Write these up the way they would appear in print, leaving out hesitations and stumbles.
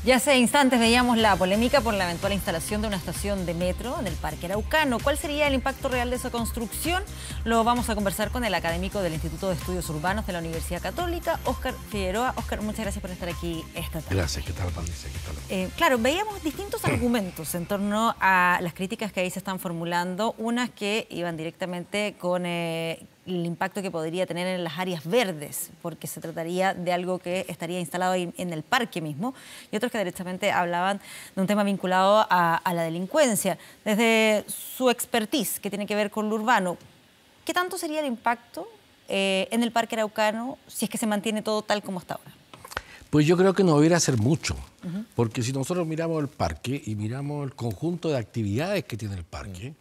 Ya hace instantes veíamos la polémica por la eventual instalación de una estación de metro en el Parque Araucano. ¿Cuál sería el impacto real de esa construcción? Lo vamos a conversar con el académico del Instituto de Estudios Urbanos de la Universidad Católica, Óscar Figueroa. Óscar, muchas gracias por estar aquí esta tarde. Gracias, ¿qué tal, Patricia? ¿Qué tal? Claro, veíamos distintos argumentos en torno a las críticas que ahí se están formulando, unas que iban directamente con el impacto que podría tener en las áreas verdes, porque se trataría de algo que estaría instalado ahí en el parque mismo, y otros que directamente hablaban de un tema vinculado a la delincuencia. Desde su expertise, que tiene que ver con lo urbano, ¿qué tanto sería el impacto en el Parque Araucano si es que se mantiene todo tal como está ahora? Pues yo creo que no debería ser mucho, porque si nosotros miramos el parque y miramos el conjunto de actividades que tiene el parque,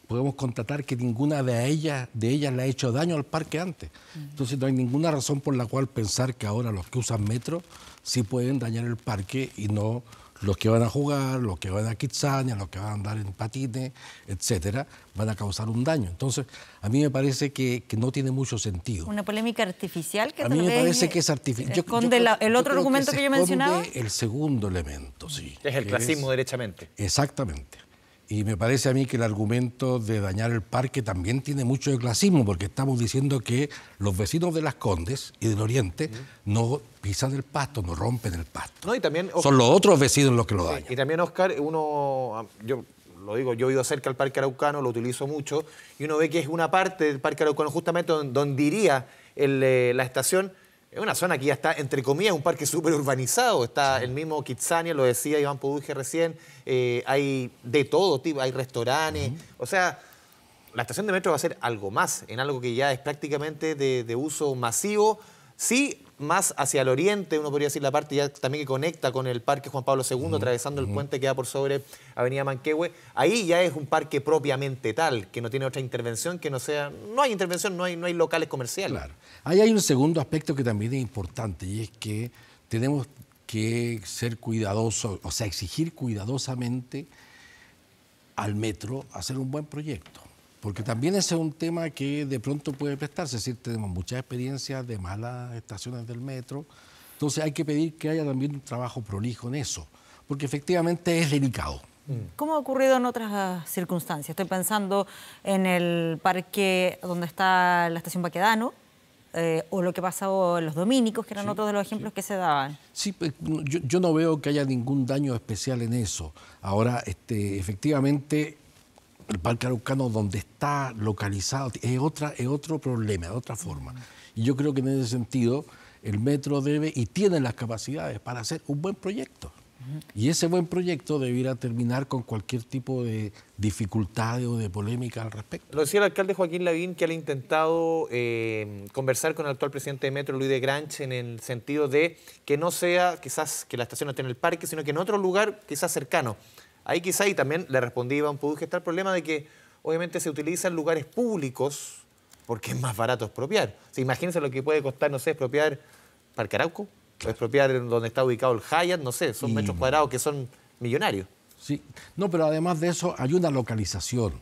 podemos constatar que ninguna de ellas le ha hecho daño al parque antes. Entonces no hay ninguna razón por la cual pensar que ahora los que usan metro sí pueden dañar el parque y no los que van a jugar, los que van a Kitsania, los que van a andar en patines, etcétera, van a causar un daño. Entonces, a mí me parece que no tiene mucho sentido. Una polémica artificial que a mí me parece que es artificial. Esconde el otro argumento que yo mencionaba. El segundo elemento, sí. Que es el clasismo, derechamente. Exactamente. Y me parece a mí que el argumento de dañar el parque también tiene mucho de clasismo, porque estamos diciendo que los vecinos de Las Condes y del Oriente no pisan el pasto, no rompen el pasto. No, y también, son los otros vecinos los que lo dañan. Y también, Óscar, yo lo digo, yo he ido cerca al Parque Araucano, lo utilizo mucho, y uno ve que es una parte del Parque Araucano justamente donde iría la estación. Es una zona que ya está, entre comillas, un parque súper urbanizado. Está el mismo Kitsania, lo decía Iván Poduje recién. Hay de todo tipo, hay restaurantes. O sea, la estación de metro va a ser algo más, en algo que ya es prácticamente de uso masivo. Sí, más hacia el oriente, uno podría decir la parte ya también que conecta con el Parque Juan Pablo II, atravesando el puente que da por sobre Avenida Manquehue. Ahí ya es un parque propiamente tal, que no tiene otra intervención que no sea... No hay intervención, no hay locales comerciales. Claro. Ahí hay un segundo aspecto que también es importante, y es que tenemos que ser cuidadosos, o sea, exigir cuidadosamente al metro hacer un buen proyecto. Porque también ese es un tema que de pronto puede prestarse, es decir, tenemos muchas experiencias de malas estaciones del metro, entonces hay que pedir que haya también un trabajo prolijo en eso, porque efectivamente es delicado. ¿Cómo ha ocurrido en otras circunstancias? Estoy pensando en el parque donde está la estación Baquedano, o lo que pasó en los Dominicos, que eran otros de los ejemplos que se daban. Sí, pues, yo no veo que haya ningún daño especial en eso. Ahora, efectivamente, el Parque Araucano, donde está localizado, es otro problema, es otra forma. Y yo creo que en ese sentido el metro debe y tiene las capacidades para hacer un buen proyecto. Y ese buen proyecto debiera terminar con cualquier tipo de dificultad o de polémica al respecto. Lo decía el alcalde Joaquín Lavín, que él ha intentado conversar con el actual presidente de Metro, Luis de Granch, en el sentido de que no sea quizás que la estación no esté en el parque, sino que en otro lugar quizás cercano. Ahí quizá, y también le respondí a Iván Poduje, está el problema de que obviamente se utilizan lugares públicos porque es más barato expropiar. O sea, imagínense lo que puede costar, no sé, expropiar Parque Arauco, o expropiar donde está ubicado el Hyatt, no sé, son metros cuadrados que son millonarios. Sí, no, pero además de eso hay una localización.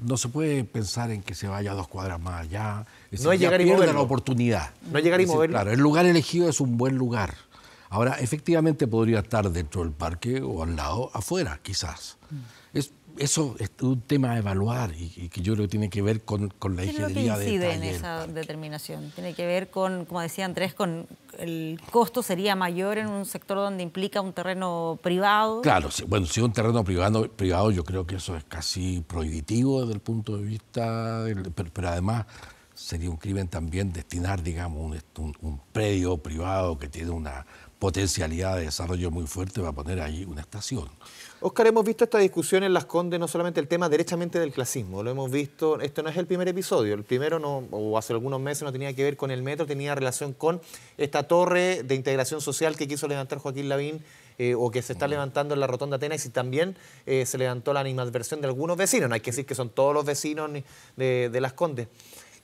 No se puede pensar en que se vaya 2 cuadras más allá. No es llegar y moverlo. La oportunidad. No es llegar y moverlo. Claro, el lugar elegido es un buen lugar. Ahora, efectivamente podría estar dentro del parque o al lado, afuera, quizás. Eso es un tema a evaluar y que yo creo que tiene que ver con la ingeniería de detalle. ¿Qué es lo que incide en esa determinación? Tiene que ver con, como decía Andrés, con el costo sería mayor en un sector donde implica un terreno privado. Claro, bueno, si es un terreno privado, yo creo que eso es casi prohibitivo desde el punto de vista, pero además sería un crimen también destinar, digamos, un predio privado que tiene una potencialidad de desarrollo muy fuerte para poner ahí una estación. Óscar, hemos visto esta discusión en Las Condes, no solamente el tema derechamente del clasismo, lo hemos visto, esto no es el primer episodio, el primero o hace algunos meses no tenía que ver con el metro, tenía relación con esta torre de integración social que quiso levantar Joaquín Lavín o que se está levantando en la Rotonda Atenas y también se levantó la animadversión de algunos vecinos, no hay que decir que son todos los vecinos de Las Condes.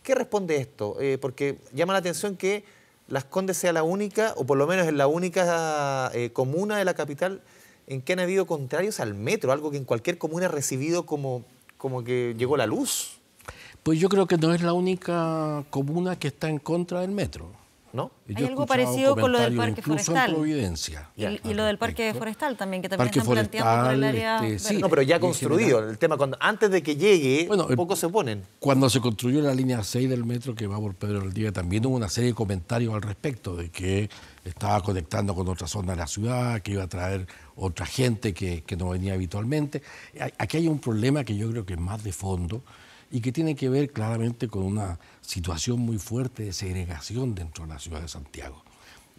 ¿Qué responde esto? Porque llama la atención que Las Condes sea la única, o por lo menos es la única comuna de la capital en que han habido contrarios al metro, algo que en cualquier comuna ha recibido como que llegó la luz. Pues yo creo que no es la única comuna que está en contra del metro. ¿no? Yo Hay he algo escuchado parecido con lo del comentarios parque incluso forestal. en Providencia. Y lo del parque forestal también, que también Parque están planteando por el forestal, área sí, verde. No, pero ya en construido. general. El tema, antes de que llegue, Bueno, un poco se oponen. Cuando se construyó la línea 6 del metro que va por Pedro Valdivia, también hubo una serie de comentarios al respecto, de que estaba conectando con otra zona de la ciudad, que iba a traer otra gente que no venía habitualmente. Aquí hay un problema que yo creo que es más de fondo y que tiene que ver claramente con una situación muy fuerte de segregación dentro de la ciudad de Santiago.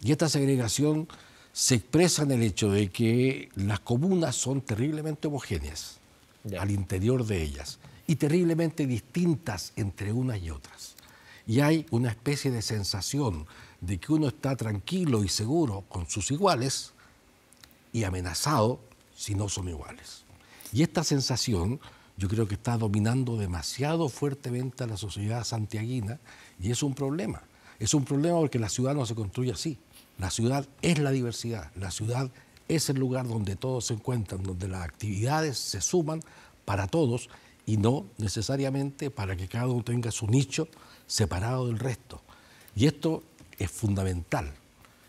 Y esta segregación se expresa en el hecho de que las comunas son terriblemente homogéneas al interior de ellas y terriblemente distintas entre unas y otras. Y hay una especie de sensación de que uno está tranquilo y seguro con sus iguales y amenazado si no son iguales. Y esta sensación yo creo que está dominando demasiado fuertemente a la sociedad santiaguina y es un problema. Es un problema porque la ciudad no se construye así. La ciudad es la diversidad, la ciudad es el lugar donde todos se encuentran, donde las actividades se suman para todos y no necesariamente para que cada uno tenga su nicho separado del resto. Y esto es fundamental.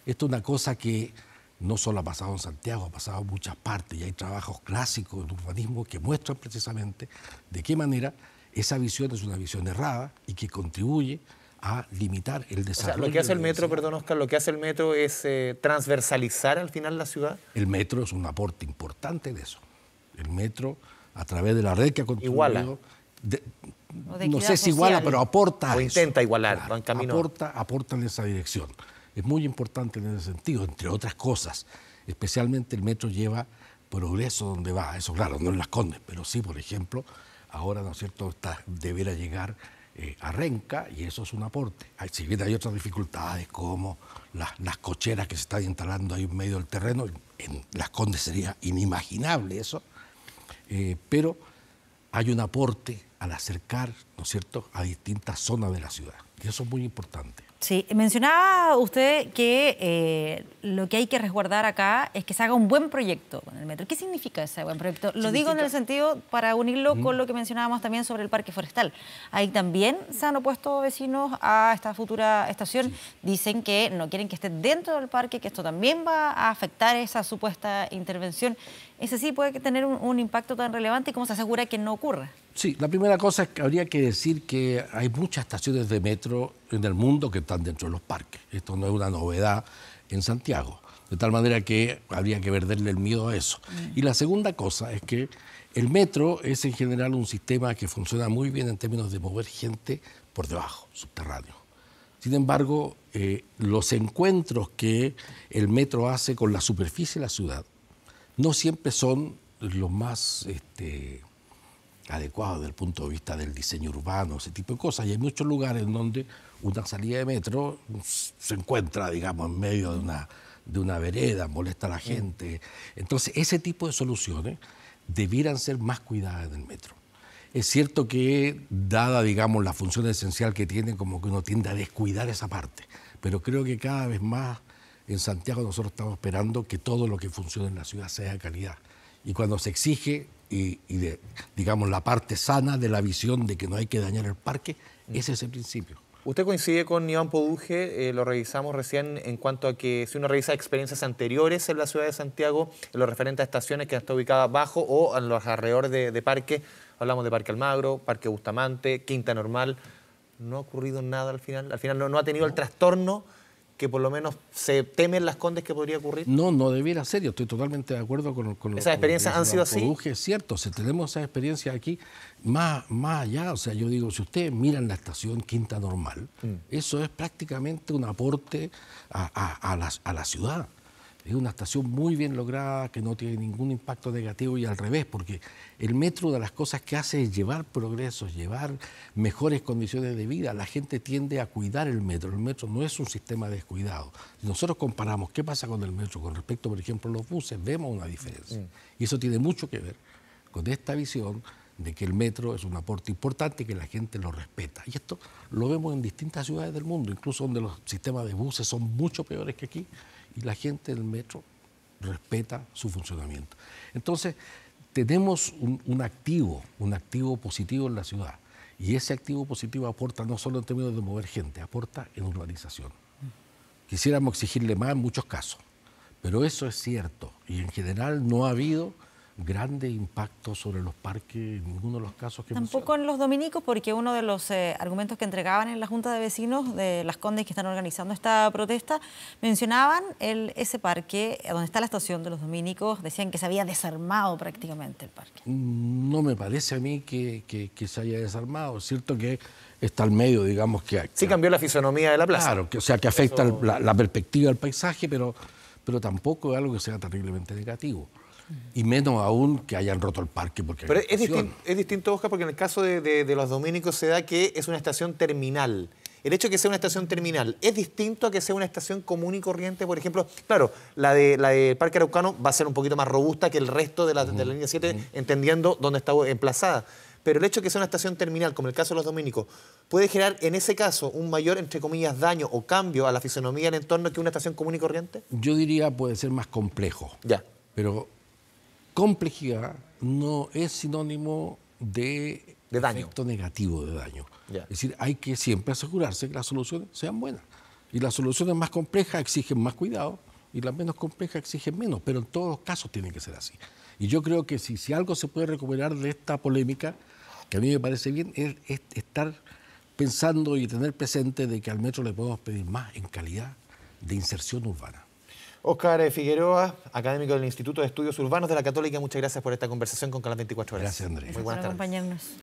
Esto es una cosa que no solo ha pasado en Santiago, ha pasado en muchas partes y hay trabajos clásicos en urbanismo que muestran precisamente de qué manera esa visión es una visión errada y que contribuye a limitar el desarrollo. O sea, lo que hace el metro, de la perdón Oscar, lo que hace el metro es transversalizar al final la ciudad. El metro es un aporte importante de eso. El metro, a través de la red que ha construido... Iguala. No sé si iguala, pero aporta a O eso. intenta igualar, Claro, va en camino. aporta en esa dirección. Es muy importante en ese sentido, entre otras cosas. Especialmente el metro lleva progreso donde va. Eso, claro, no en Las Condes, pero sí, por ejemplo, ahora, ¿no es cierto?, deberá llegar a Renca y eso es un aporte. Si bien hay otras dificultades como las cocheras que se están instalando ahí en medio del terreno, en Las Condes sería inimaginable eso, pero hay un aporte al acercar, ¿no es cierto?, a distintas zonas de la ciudad. Y eso es muy importante. Sí, mencionaba usted que lo que hay que resguardar acá es que se haga un buen proyecto con el metro. ¿Qué significa ese buen proyecto? Lo digo en el sentido para unirlo con lo que mencionábamos también sobre el parque forestal. Ahí también se han opuesto vecinos a esta futura estación. Sí. Dicen que no quieren que esté dentro del parque, que esto también va a afectar esa supuesta intervención. ¿Ese sí puede tener un impacto tan relevante? ¿Y cómo se asegura que no ocurra? Sí, la primera cosa es que habría que decir que hay muchas estaciones de metro en el mundo que están dentro de los parques. Esto no es una novedad en Santiago, de tal manera que habría que perderle el miedo a eso. Y la segunda cosa es que el metro es en general un sistema que funciona muy bien en términos de mover gente por debajo, subterráneo. Sin embargo, los encuentros que el metro hace con la superficie de la ciudad no siempre son los más adecuados desde el punto de vista del diseño urbano, ese tipo de cosas. Y hay muchos lugares en donde una salida de metro se encuentra, digamos, en medio de una vereda, molesta a la gente. Entonces, ese tipo de soluciones debieran ser más cuidadas en el metro. Es cierto que, dada, digamos, la función esencial que tiene, como que uno tiende a descuidar esa parte. Pero creo que cada vez más en Santiago nosotros estamos esperando que todo lo que funcione en la ciudad sea de calidad. Y cuando se exige, digamos, la parte sana de la visión de que no hay que dañar el parque, ese es el principio. ¿Usted coincide con Iván Poduje? Lo revisamos recién en cuanto a que si uno revisa experiencias anteriores en la ciudad de Santiago, en lo referente a estaciones que están ubicadas bajo o en los alrededores de parques, hablamos de Parque Almagro, Parque Bustamante, Quinta Normal, no ha ocurrido nada al final. Al final no ha tenido el trastorno que por lo menos se teme en Las Condes que podría ocurrir. No debiera ser. Yo estoy totalmente de acuerdo con ¿Esas experiencias han sido así? Poduje, es cierto, si tenemos esas experiencias aquí, más allá, o sea, yo digo, si ustedes miran la estación Quinta Normal, eso es prácticamente un aporte a la ciudad. Es una estación muy bien lograda, que no tiene ningún impacto negativo y al revés, porque el metro, de las cosas que hace es llevar progresos, llevar mejores condiciones de vida. La gente tiende a cuidar el metro. El metro no es un sistema descuidado. Si nosotros comparamos qué pasa con el metro con respecto, por ejemplo, a los buses, vemos una diferencia. Y eso tiene mucho que ver con esta visión de que el metro es un aporte importante y que la gente lo respeta. Y esto lo vemos en distintas ciudades del mundo, incluso donde los sistemas de buses son mucho peores que aquí, y la gente del metro respeta su funcionamiento. Entonces, tenemos un activo positivo en la ciudad, y ese activo positivo aporta no solo en términos de mover gente, aporta en urbanización. quisiéramos exigirle más en muchos casos. Pero eso es cierto. Y en general no ha habido grande impacto sobre los parques en ninguno de los casos que Tampoco en los dominicos, porque uno de los argumentos que entregaban en la Junta de Vecinos de Las Condes que están organizando esta protesta, mencionaban ese parque donde está la estación de los dominicos, decían que se había desarmado prácticamente el parque. No me parece a mí que se haya desarmado. Es cierto que está al medio, digamos que... Sí cambió la fisonomía de la plaza. Claro, o sea, que afecta la perspectiva del paisaje, pero tampoco es algo que sea terriblemente negativo. Y menos aún que hayan roto el parque. Porque pero es distinto, Oscar, porque en el caso de los dominicos se da que es una estación terminal. El hecho de que sea una estación terminal es distinto a que sea una estación común y corriente, por ejemplo. Claro, la de Parque Araucano va a ser un poquito más robusta que el resto de la línea 7, entendiendo dónde está emplazada. Pero el hecho de que sea una estación terminal, como el caso de los dominicos, puede generar en ese caso un mayor, entre comillas, daño o cambio a la fisonomía del entorno que una estación común y corriente. Yo diría puede ser más complejo. Ya. Pero complejidad no es sinónimo de daño. Efecto negativo de daño. Ya. Es decir, hay que siempre asegurarse que las soluciones sean buenas. Y las soluciones más complejas exigen más cuidado y las menos complejas exigen menos, pero en todos los casos tiene que ser así. Y yo creo que si algo se puede recuperar de esta polémica, que a mí me parece bien, es estar pensando y tener presente de que al metro le podemos pedir más en calidad de inserción urbana. Óscar Figueroa, académico del Instituto de Estudios Urbanos de la Católica, muchas gracias por esta conversación con Canal 24 Horas. Gracias, Andrés. Muy buenas tardes. Por acompañarnos.